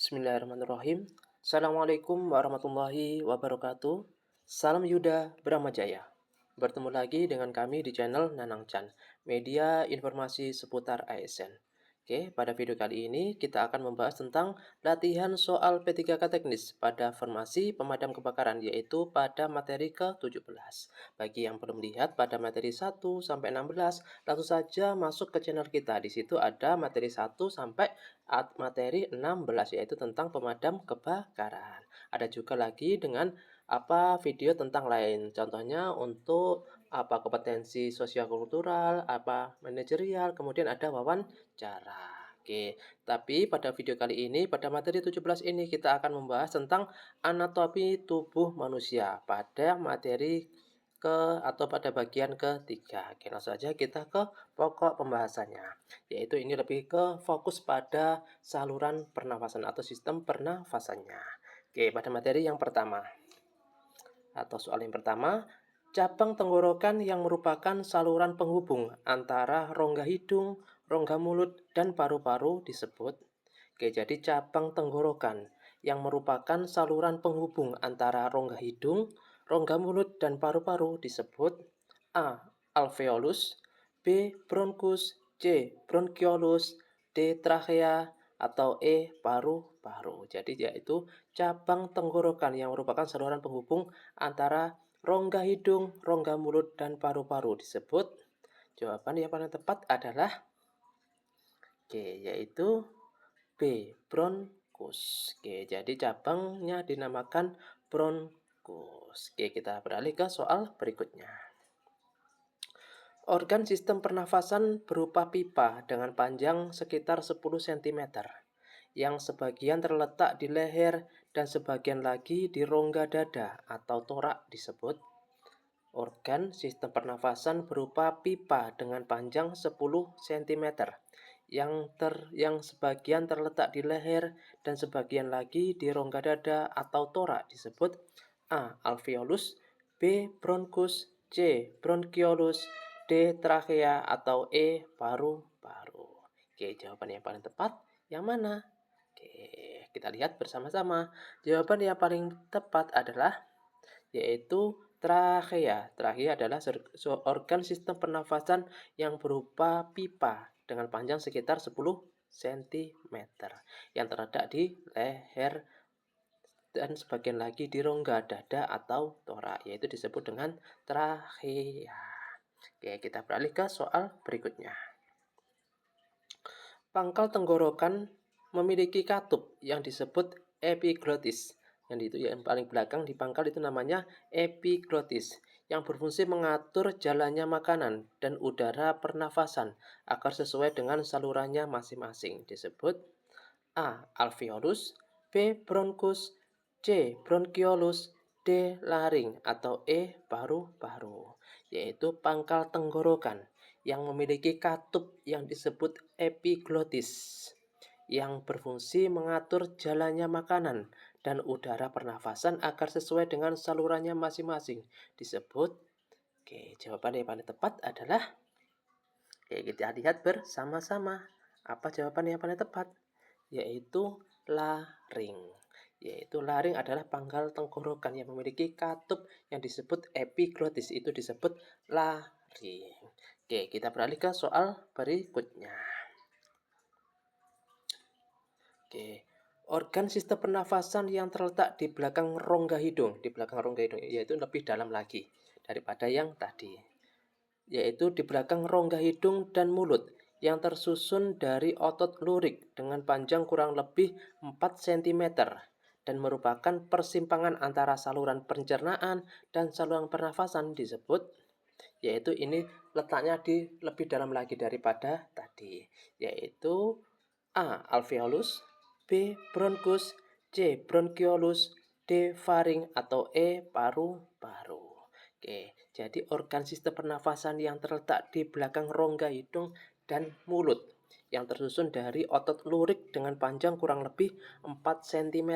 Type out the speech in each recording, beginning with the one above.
Bismillahirrahmanirrahim. Assalamualaikum warahmatullahi wabarakatuh. Salam Yuda Bramajaya. Bertemu lagi dengan kami di channel Nanang Chan, media informasi seputar ASN. Oke, pada video kali ini kita akan membahas tentang latihan soal P3K teknis pada formasi pemadam kebakaran, yaitu pada materi ke-17. Bagi yang belum lihat pada materi 1 sampai 16, langsung saja masuk ke channel kita. Di situ ada materi 1 sampai materi 16, yaitu tentang pemadam kebakaran. Ada juga lagi dengan video tentang lain. Contohnya untuk kompetensi sosial-kultural, manajerial, kemudian ada wawancara. Oke, tapi pada video kali ini, pada materi 17 ini kita akan membahas tentang anatomi tubuh manusia pada materi pada bagian ketiga. Oke, langsung saja kita ke pokok pembahasannya, yaitu ini lebih ke fokus pada saluran pernafasan atau sistem pernafasannya. Oke, pada materi yang pertama atau soal yang pertama, cabang tenggorokan yang merupakan saluran penghubung antara rongga hidung, rongga mulut, dan paru-paru disebut. Oke, jadi cabang tenggorokan yang merupakan saluran penghubung antara rongga hidung, rongga mulut, dan paru-paru disebut A. Alveolus, B. Bronkus, C. Bronchiolus, D. Trachea, atau E. Paru-paru. Jadi yaitu cabang tenggorokan yang merupakan saluran penghubung antara rongga hidung, rongga mulut, dan paru-paru disebut. Jawaban yang paling tepat adalah yaitu B. Bronkus. Jadi cabangnya dinamakan bronkus. Kita beralih ke soal berikutnya. Organ sistem pernafasan berupa pipa dengan panjang sekitar 10 cm, yang sebagian terletak di leher dan sebagian lagi di rongga dada atau torak disebut. Organ sistem pernafasan berupa pipa dengan panjang 10 cm, yang sebagian terletak di leher dan sebagian lagi di rongga dada atau torak disebut A. Alveolus, B. Bronkus, C. Bronchiolus, D. Trachea, atau E. Paru-paru. Jawaban yang paling tepat yang mana? Kita lihat bersama-sama. Jawaban yang paling tepat adalah yaitu trachea. Trachea adalah organ sistem pernafasan yang berupa pipa dengan panjang sekitar 10 cm yang terletak di leher dan sebagian lagi di rongga dada atau torak, yaitu disebut dengan trachea. Kita beralih ke soal berikutnya. Pangkal tenggorokan memiliki katup yang disebut epiglotis. Yang paling belakang di pangkal itu namanya epiglotis, yang berfungsi mengatur jalannya makanan dan udara pernafasan agar sesuai dengan salurannya masing-masing. Disebut A. Alveolus, B. Bronkus, C. Bronchiolus, D. Laring, atau E. Paru-paru. Yaitu pangkal tenggorokan yang memiliki katup yang disebut epiglotis, yang berfungsi mengatur jalannya makanan dan udara pernafasan agar sesuai dengan salurannya masing-masing disebut. Jawaban yang paling tepat adalah kita lihat bersama-sama. Apa jawaban yang paling tepat? Yaitu laring. Yaitu laring adalah pangkal tenggorokan yang memiliki katup yang disebut epiglotis, itu disebut laring. Kita beralih ke soal berikutnya. Organ sistem pernafasan yang terletak di belakang rongga hidung, yaitu lebih dalam lagi daripada yang tadi, yaitu di belakang rongga hidung dan mulut, yang tersusun dari otot lurik dengan panjang kurang lebih 4 cm dan merupakan persimpangan antara saluran pencernaan dan saluran pernafasan disebut. Yaitu ini letaknya di lebih dalam lagi daripada tadi, yaitu A. Alveolus, B. Bronkus, C. Bronchiolus, D. Faring, atau E. Paru-paru. Jadi organ sistem pernafasan yang terletak di belakang rongga hidung dan mulut, yang tersusun dari otot lurik dengan panjang kurang lebih 4 cm,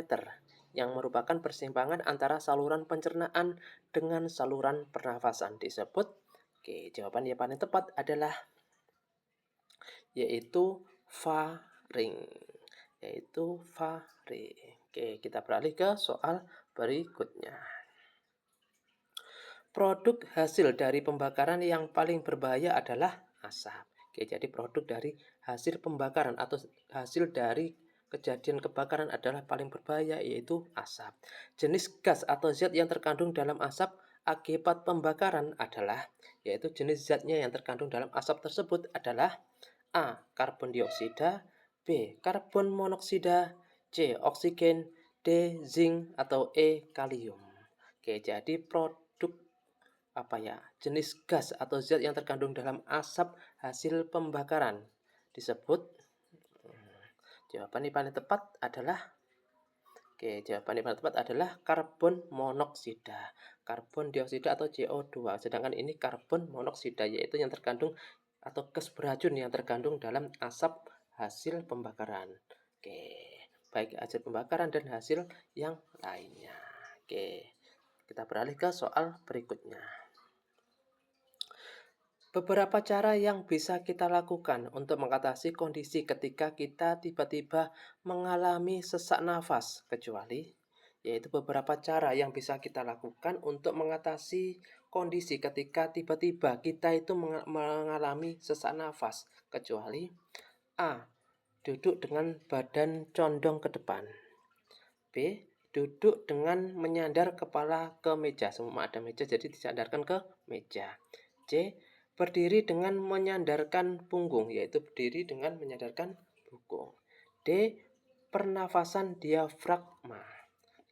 yang merupakan persimpangan antara saluran pencernaan dengan saluran pernafasan disebut. Jawaban yang paling tepat adalah yaitu faring. yaitu fari. Oke, kita beralih ke soal berikutnya. Produk hasil dari pembakaran yang paling berbahaya adalah asap. Oke, jadi produk dari hasil pembakaran atau hasil dari kejadian kebakaran adalah paling berbahaya, yaitu asap. Jenis gas atau zat yang terkandung dalam asap akibat pembakaran adalah, yaitu jenis zatnya yang terkandung dalam asap tersebut adalah A. Karbon dioksida, B. Karbon monoksida, C. Oksigen, D. Zinc, atau E. Kalium. Oke, jadi produk jenis gas atau zat yang terkandung dalam asap hasil pembakaran disebut, jawaban yang paling tepat adalah karbon monoksida, karbon dioksida atau CO2. Sedangkan ini karbon monoksida, yaitu yang terkandung atau gas beracun yang terkandung dalam asap hasil pembakaran. Oke, baik hasil pembakaran dan hasil yang lainnya. Oke, kita beralih ke soal berikutnya. Beberapa cara yang bisa kita lakukan untuk mengatasi kondisi ketika kita tiba-tiba mengalami sesak nafas, yaitu beberapa cara yang bisa kita lakukan untuk mengatasi kondisi ketika tiba-tiba kita itu mengalami sesak nafas, kecuali A. Duduk dengan badan condong ke depan, B. Duduk dengan menyandar kepala ke meja, semua ada meja jadi disandarkan ke meja, C. Berdiri dengan menyandarkan punggung, yaitu berdiri dengan menyandarkan punggung. D. Pernafasan diafragma.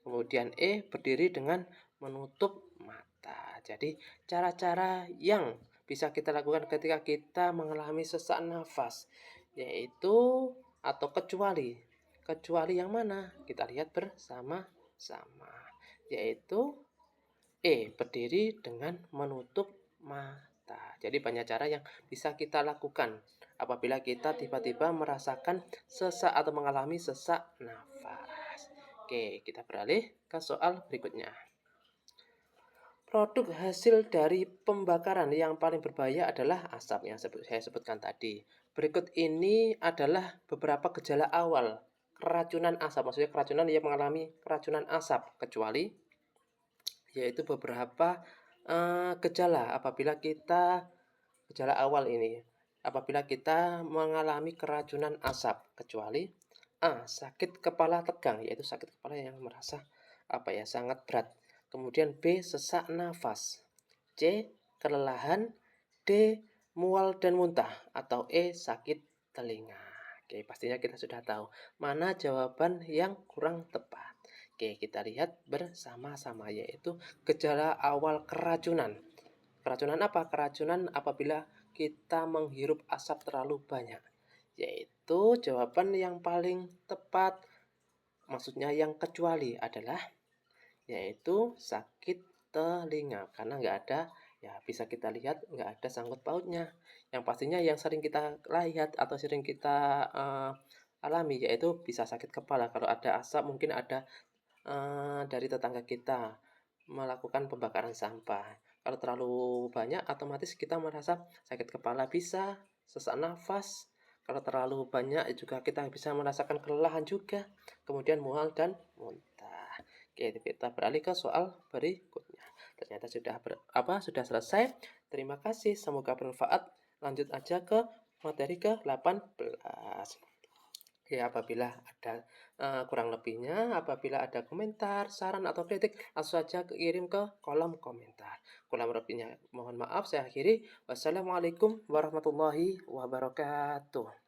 Kemudian E. Berdiri dengan menutup mata. Jadi cara-cara yang bisa kita lakukan ketika kita mengalami sesak nafas, yaitu atau kecuali yang mana? Kita lihat bersama-sama, yaitu E. Berdiri dengan menutup mata. Jadi banyak cara yang bisa kita lakukan apabila kita tiba-tiba merasakan sesak atau mengalami sesak nafas. Oke, kita beralih ke soal berikutnya. Produk hasil dari pembakaran yang paling berbahaya adalah asap yang saya sebutkan tadi. Berikut ini adalah beberapa gejala awal keracunan asap, maksudnya keracunan yang mengalami keracunan asap, kecuali yaitu beberapa gejala awal ini apabila kita mengalami keracunan asap, kecuali A. Sakit kepala tegang, yaitu sakit kepala yang merasa sangat berat. Kemudian B. Sesak nafas, C. Kelelahan, D. Mual dan muntah, atau E. Sakit telinga. Oke, pastinya kita sudah tahu mana jawaban yang kurang tepat. Oke, kita lihat bersama-sama, yaitu gejala awal keracunan. Keracunan apa? Keracunan apabila kita menghirup asap terlalu banyak. Yaitu jawaban yang paling tepat, maksudnya yang kecuali adalah yaitu sakit telinga. Karena nggak ada, ya bisa kita lihat nggak ada sangkut pautnya. Yang pastinya yang sering kita lihat atau sering kita alami yaitu bisa sakit kepala. Kalau ada asap mungkin ada dari tetangga kita melakukan pembakaran sampah. Kalau terlalu banyak otomatis kita merasa sakit kepala, bisa sesak nafas. Kalau terlalu banyak juga kita bisa merasakan kelelahan juga, kemudian mual dan muntah. Oke, kita beralih ke soal berikutnya. Ternyata sudah selesai. Terima kasih, semoga bermanfaat. Lanjut aja ke materi ke-18. Ya, apabila ada kurang lebihnya, apabila ada komentar, saran, atau kritik, langsung saja kirim ke kolom komentar. Kurang lebihnya mohon maaf, saya akhiri. Wassalamualaikum warahmatullahi wabarakatuh.